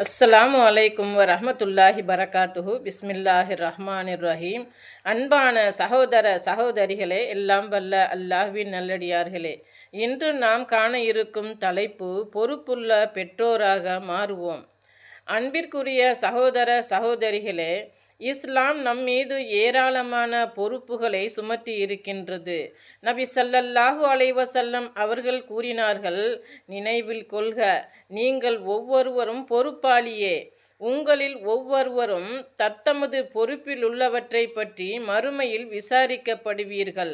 அஸ்ஸலாமு அலைக்கும் வரஹ்மத்துல்லாஹி பரகாத்துஹு. பிஸ்மில்லாஹிர் ரஹ்மானிர் ரஹீம். அன்பான சகோதர சகோதரிகளே, எல்லாம் வல்ல அல்லாஹ்வின் நல்லடியார்களே, இன்று நாம் காண இருக்கும் தலைப்பு பொறுப்புள்ள பெற்றோராக மாறுவோம். அன்பிற்குரிய சகோதர சகோதரிகளே, இஸ்லாம் நம்மீது ஏராளமான பொறுப்புகளை சுமத்தி இருக்கின்றது. நபி ஸல்லல்லாஹு அலைஹி வஸல்லம் அவர்கள் கூறினார்கள், நினைவில் கொள்க, நீங்கள் ஒவ்வொருவரும் பொறுப்பாளியே. உங்களில் ஒவ்வொருவரும் தத்தமது பொறுப்பில் உள்ளவற்றை பற்றி மறுமையில் விசாரிக்கப்படுவீர்கள்.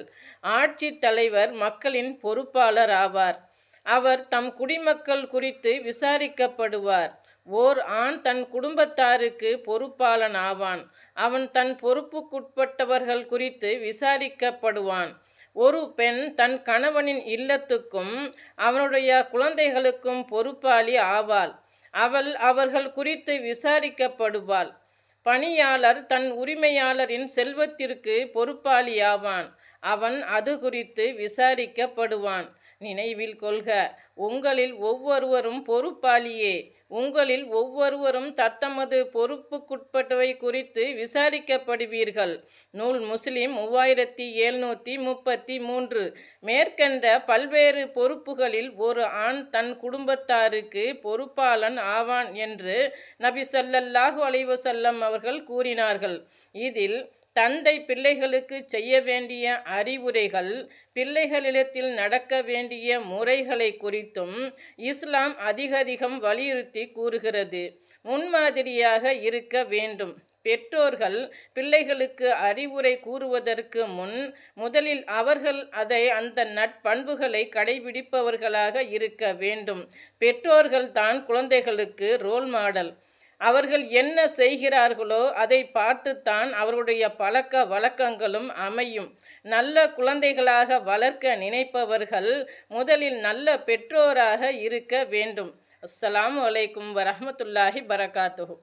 ஆட்சி தலைவர் மக்களின் பொறுப்பாளர் ஆவார். அவர் தம் குடிமக்கள் குறித்து விசாரிக்கப்படுவார். ஓர் ஆண் தன் குடும்பத்தாருக்கு பொறுப்பாளன் ஆவான். அவன் தன் பொறுப்புக்குட்பட்டவர்கள் குறித்து விசாரிக்கப்படுவான். ஒரு பெண் தன் கணவனின் இல்லத்துக்கும் அவனுடைய குழந்தைகளுக்கும் பொறுப்பாளி ஆவாள். அவள் அவர்கள் குறித்து விசாரிக்கப்படுவாள். பணியாளர் தன் உரிமையாளரின் செல்வத்திற்கு பொறுப்பாளியாவான். அவன் அது குறித்து விசாரிக்கப்படுவான். நினைவில் கொள்க, உங்களில் ஒவ்வொருவரும் பொறுப்பாளியே. உங்களில் ஒவ்வொருவரும் தத்தமது பொறுப்புக்குட்பட்டவை குறித்து விசாரிக்கப்படுவீர்கள். நூல் முஸ்லிம் 3733. மேற்கண்ட பல்வேறு பொறுப்புகளில் ஒரு ஆண் தன் குடும்பத்தாருக்கு பொறுப்பாளன் ஆவான் என்று நபி ஸல்லல்லாஹு அலைஹி வஸல்லம் அவர்கள் கூறினார்கள். இதில் தந்தை பிள்ளைகளுக்கு செய்ய வேண்டிய அறிவுரைகள், பிள்ளைகளிடத்தில் நடக்க வேண்டிய முறைகளை குறித்தும் இஸ்லாம் அதிகம் வலியுறுத்தி கூறுகிறது. முன்மாதிரியாக இருக்க வேண்டும். பெற்றோர்கள் பிள்ளைகளுக்கு அறிவுரை கூறுவதற்கு முதலில் அவர்கள் அந்த நற்பண்புகளை கடைபிடிப்பவர்களாக இருக்க வேண்டும். பெற்றோர்கள் தான் குழந்தைகளுக்கு ரோல் மாடல். அவர்கள் என்ன செய்கிறார்களோ அதை பார்த்துத்தான் அவர்களுடைய பழக்க வழக்கங்களும் அமையும். நல்ல குழந்தைகளாக வளர்க்க நினைப்பவர்கள் முதலில் நல்ல பெற்றோராக இருக்க வேண்டும். அஸ்ஸலாமு அலைக்கும் வரஹ்மத்துல்லாஹி பரகாத்துஹு.